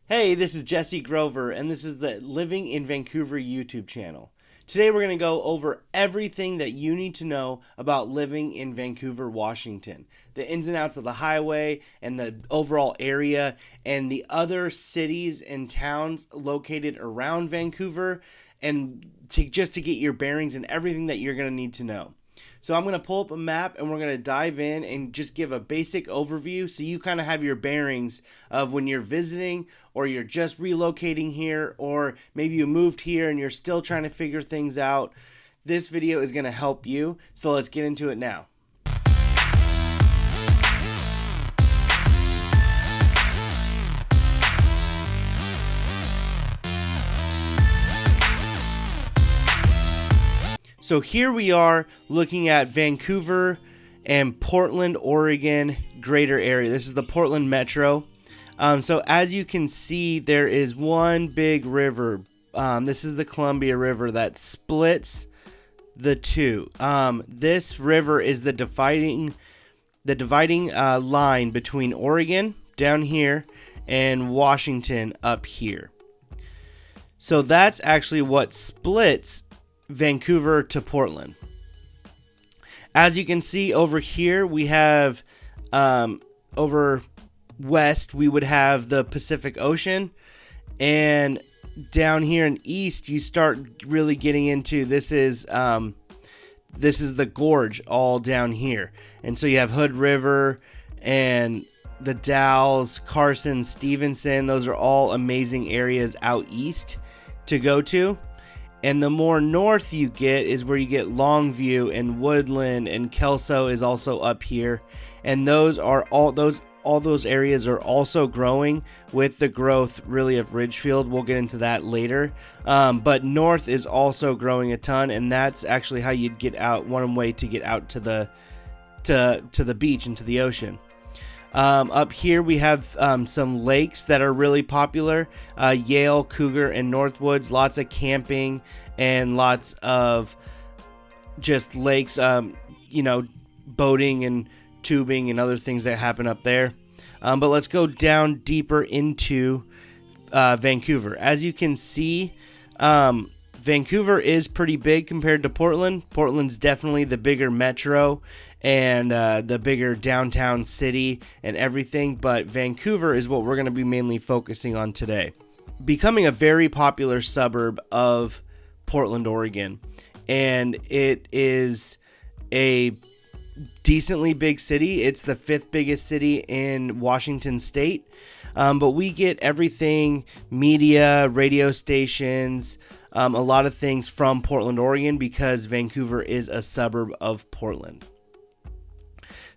Hey, this is Jesse Grover, and this is the Living in Vancouver YouTube channel. Today we're going to go over everything that you need to know about living in Vancouver, Washington. The ins and outs of the highway and the overall area and the other cities and towns located around Vancouver, and just to get your bearings and everything that you're going to need to know. So I'm going to pull up a map and we're going to dive in and just give a basic overview so you kind of have your bearings of when you're visiting or you're just relocating here, or maybe you moved here and you're still trying to figure things out. This video is going to help you. So let's get into it now. So here we are looking at Vancouver and Portland, Oregon greater area. This is the Portland Metro. So as you can see, there is one big river. This is the Columbia River that splits the two. This river is the dividing line between Oregon down here and Washington up here. So that's actually what splits Vancouver to Portland. As you can see over here, we have over west we would have the Pacific Ocean, and down here in east you start really getting into this is the gorge all down here, and so you have Hood River and the Dalles, Carson, Stevenson. Those are all amazing areas out east to go to. And the more north you get is where you get Longview and Woodland, and Kelso is also up here. And those areas are also growing with the growth really of Ridgefield. We'll get into that later. But north is also growing a ton, and that's actually how you'd get out, one way to get out to the beach and to the ocean. Up here we have some lakes that are really popular, Yale, Cougar, and Northwoods. Lots of camping and lots of just lakes, boating and tubing and other things that happen up there. But let's go down deeper into Vancouver. As you can see, Vancouver is pretty big compared to Portland. Portland's definitely the bigger metro and the bigger downtown city and everything, but Vancouver is what we're going to be mainly focusing on today. Becoming a very popular suburb of Portland, Oregon, and it is a decently big city. It's the 5th biggest city in Washington state, but we get everything, media, radio stations, a lot of things from Portland, Oregon, because Vancouver is a suburb of Portland.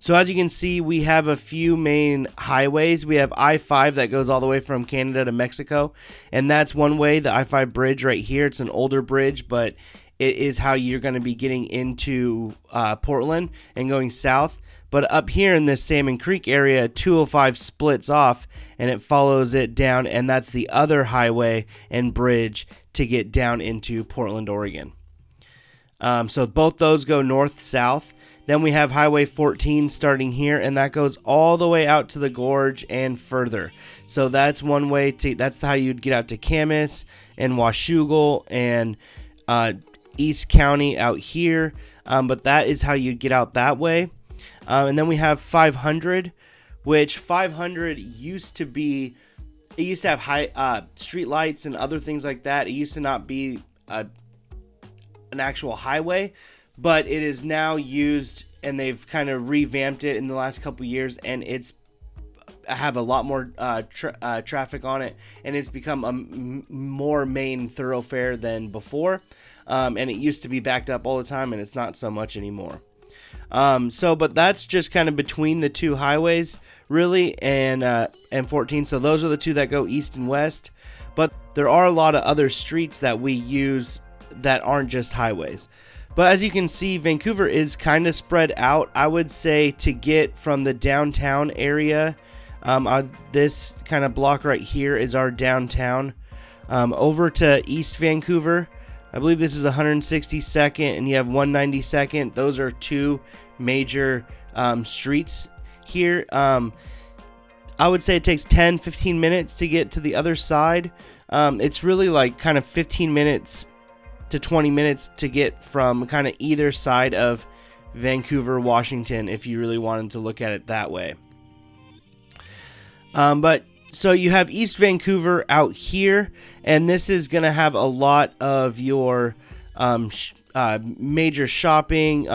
So as you can see, we have a few main highways. We have I-5 that goes all the way from Canada to Mexico, and that's one way, the I-5 bridge right here. It's an older bridge, but it is how you're going to be getting into Portland and going south. But up here in this Salmon Creek area, 205 splits off, and it follows it down, and that's the other highway and bridge to get down into Portland, Oregon. So both those go north-south. Then we have Highway 14 starting here, and that goes all the way out to the gorge and further. So that's one way that's how you'd get out to Camas and Washougal and East County out here. But that is how you get out that way. And then we have 500, which 500 used to have high street lights and other things like that. It used to not be an actual highway, but it is now used, and they've kind of revamped it in the last couple years, and it's have a lot more traffic on it, and it's become a more main thoroughfare than before, and it used to be backed up all the time, and it's not so much anymore. But that's just kind of between the two highways, really, and 14. So those are the two that go east and west, but there are a lot of other streets that we use that aren't just highways. But as you can see, Vancouver is kind of spread out. I would say to get from the downtown area, this kind of block right here is our downtown, over to East Vancouver. I believe this is 162nd and you have 192nd. Those are two major streets here. I would say it takes 10-15 minutes to get to the other side. It's really like kind of 15 minutes to 20 minutes to get from kind of either side of Vancouver, Washington, if you really wanted to look at it that way. But so you have East Vancouver out here, and this is going to have a lot of your major shopping.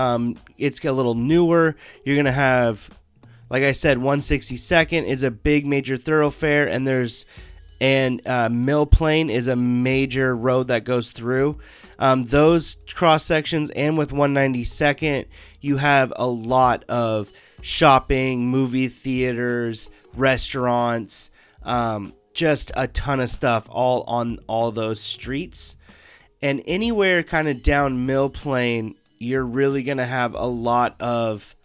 It's a little newer. You're going to have, like I said, 162nd is a big major thoroughfare, and Mill Plain is a major road that goes through. Those cross sections, and with 192nd, you have a lot of shopping, movie theaters, restaurants, just a ton of stuff all on all those streets. And anywhere kind of down Mill Plain, you're really going to have a lot of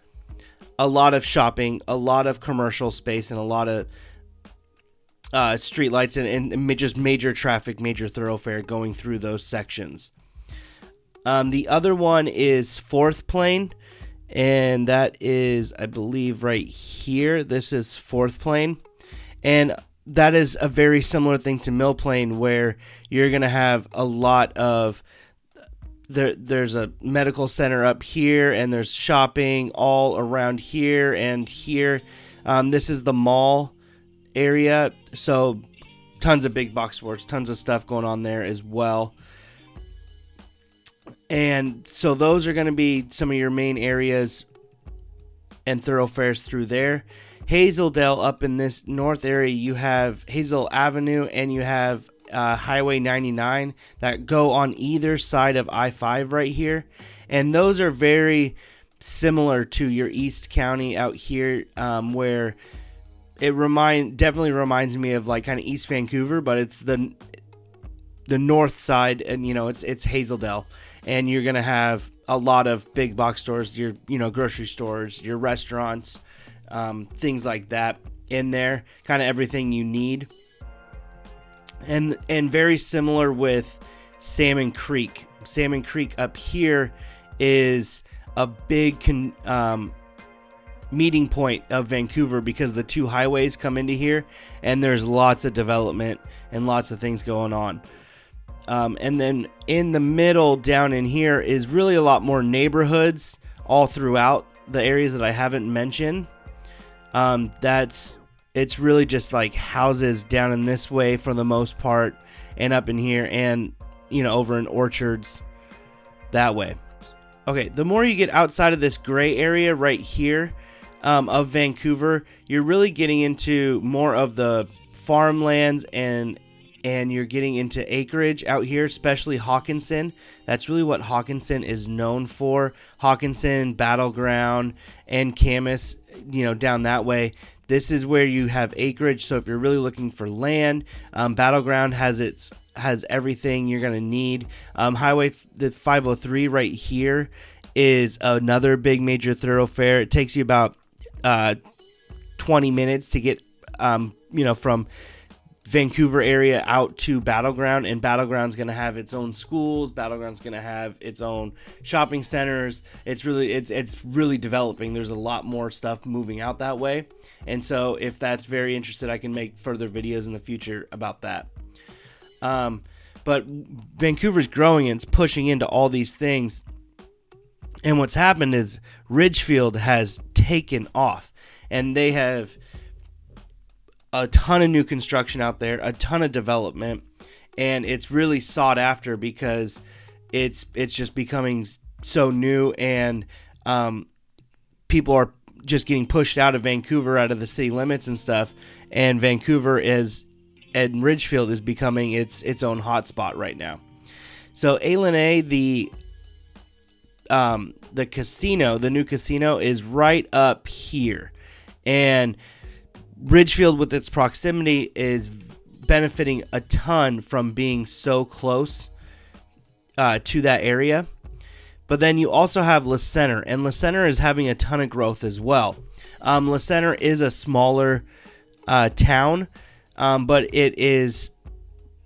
shopping, a lot of commercial space, and a lot of street lights and just major traffic, major thoroughfare going through those sections. The other one is 4th Plain, and that is, I believe, right here. This is 4th Plain, and that is a very similar thing to Mill Plain, where you're going to have a lot of there's a medical center up here, and there's shopping all around here and here. This is the mall area, so tons of big box stores, tons of stuff going on there as well. And so those are going to be some of your main areas and thoroughfares through there. Hazeldale, up in this north area, you have Hazel Avenue, and you have Highway 99 that go on either side of I-5 right here. And those are very similar to your East County out here, where it definitely reminds me of like kind of East Vancouver, but it's the north side, and it's Hazeldale, and you're gonna have a lot of big box stores, your grocery stores, your restaurants, things like that in there, kind of everything you need. And very similar with Salmon Creek. Salmon Creek up here is a big meeting point of Vancouver, because the two highways come into here, and there's lots of development and lots of things going on. And then in the middle down in here is really a lot more neighborhoods all throughout the areas that I haven't mentioned. It's really just like houses down in this way for the most part, and up in here, and over in orchards that way. Okay, the more you get outside of this gray area right here of Vancouver, you're really getting into more of the farmlands, and you're getting into acreage out here, especially Hawkinson. That's really what Hawkinson is known for. Hawkinson, Battleground, and Camas, down that way. This is where you have acreage, so if you're really looking for land, Battleground has everything you're going to need. Highway 503 right here is another big major thoroughfare. It takes you about 20 minutes to get from Vancouver area out to Battleground, and Battleground's going to have its own schools. Battleground's going to have its own shopping centers. It's really developing. There's a lot more stuff moving out that way, and so if that's very interested, I can make further videos in the future about that. But Vancouver's growing, and it's pushing into all these things, and what's happened is Ridgefield has taken off, and they have a ton of new construction out there, a ton of development, and it's really sought after because it's just becoming so new, and people are just getting pushed out of Vancouver, out of the city limits and stuff, and and Ridgefield is becoming its own hotspot right now. So A, the casino, the new casino, is right up here, and Ridgefield, with its proximity, is benefiting a ton from being so close to that area. But then you also have Le Center, and Le Center is having a ton of growth as well. Le Center is a smaller town, but it is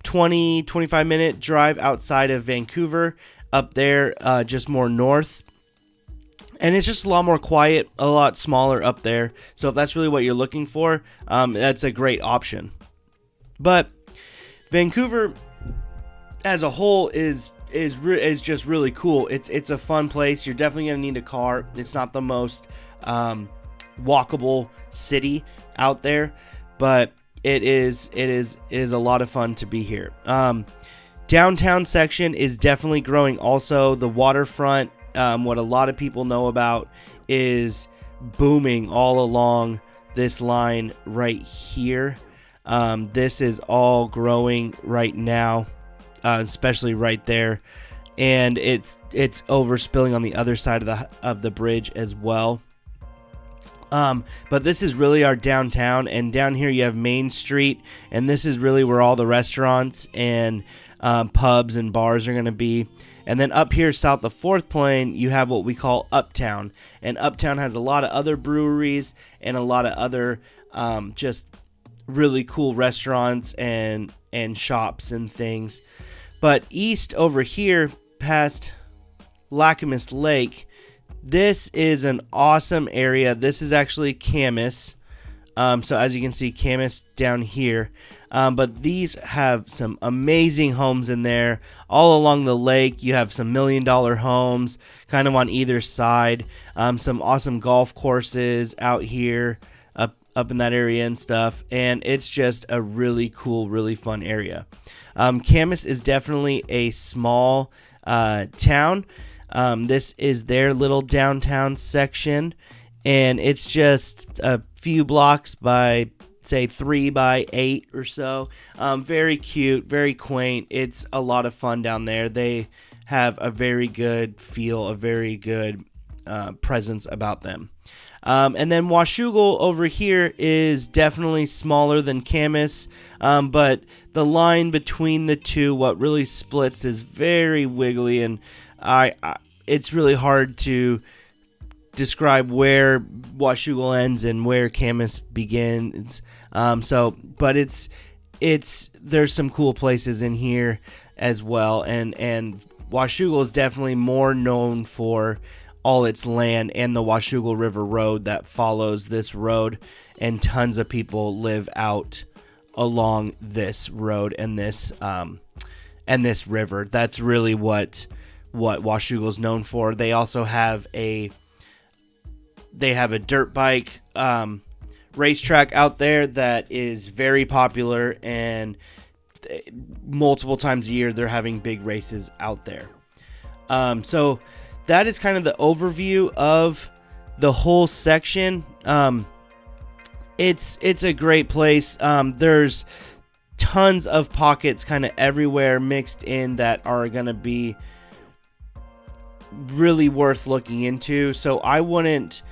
20-25 minute drive outside of Vancouver, up there just more north. And it's just a lot more quiet, a lot smaller up there. So if that's really what you're looking for, that's a great option. But Vancouver as a whole is just really cool. It's a fun place. You're definitely gonna need a car. It's not the most walkable city out there, but it is a lot of fun to be here. Downtown section is definitely growing. Also, the waterfront, what a lot of people know about, is booming all along this line right here. This is all growing right now, especially right there, and it's overspilling on the other side of the bridge as well. But this is really our downtown, and down here you have Main Street, and this is really where all the restaurants and pubs and bars are going to be. And then up here south of 4th Plain, you have what we call Uptown, and Uptown has a lot of other breweries and a lot of other just really cool restaurants and shops and things. But east over here past Lacamas Lake, this is an awesome area. This is actually Camas. So as you can see, Camas down here. But these have some amazing homes in there. All along the lake, you have some $1 million homes kind of on either side. Some awesome golf courses out here up in that area and stuff. And it's just a really cool, really fun area. Camas is definitely a small town. This is their little downtown section, and it's just a few blocks by, say, 3 by 8 or so. Very cute, very quaint. It's a lot of fun down there. They have a very good feel, a very good presence about them. And then Washougal over here is definitely smaller than Camas, but the line between the two, what really splits, is very wiggly, and it's really hard to describe where Washougal ends and where Camas begins. But there's some cool places in here as well, and Washougal is definitely more known for all its land and the Washougal River Road that follows this road, and tons of people live out along this road and this river. That's really what Washougal is known for. They also have a dirt bike racetrack out there that is very popular, and multiple times a year they're having big races out there. So that is kind of the overview of the whole section. It's a great place. There's tons of pockets kind of everywhere mixed in that are going to be really worth looking into. So I wouldn't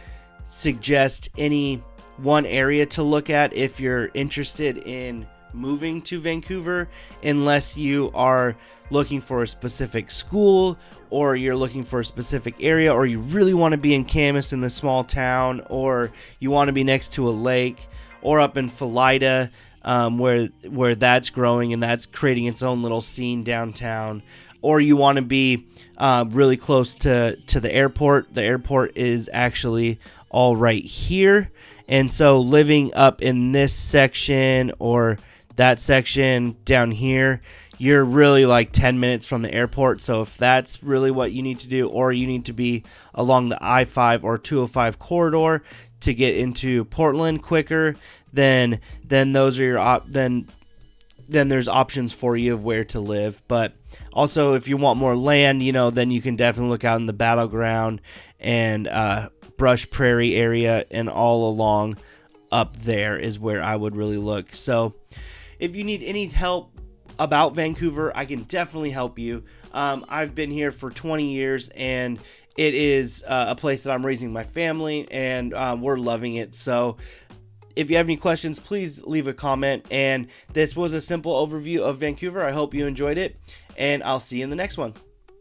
suggest any one area to look at if you're interested in moving to Vancouver, unless you are looking for a specific school, or you're looking for a specific area, or you really want to be in Camas in the small town, or you want to be next to a lake, or up in Philida, where that's growing and that's creating its own little scene downtown, or you want to be really close to the airport. The airport is actually all right here, and so living up in this section or that section down here, you're really like 10 minutes from the airport. So if that's really what you need to do, or you need to be along the I-5 or 205 corridor to get into Portland quicker, then those are your then there's options for you of where to live. But also, if you want more land, then you can definitely look out in the Battleground and Brush Prairie area, and all along up there is where I would really look. So if you need any help about Vancouver, I can definitely help you. I've been here for 20 years, and it is a place that I'm raising my family, and we're loving it. So if you have any questions, please leave a comment. And this was a simple overview of Vancouver. I hope you enjoyed it, and I'll see you in the next one.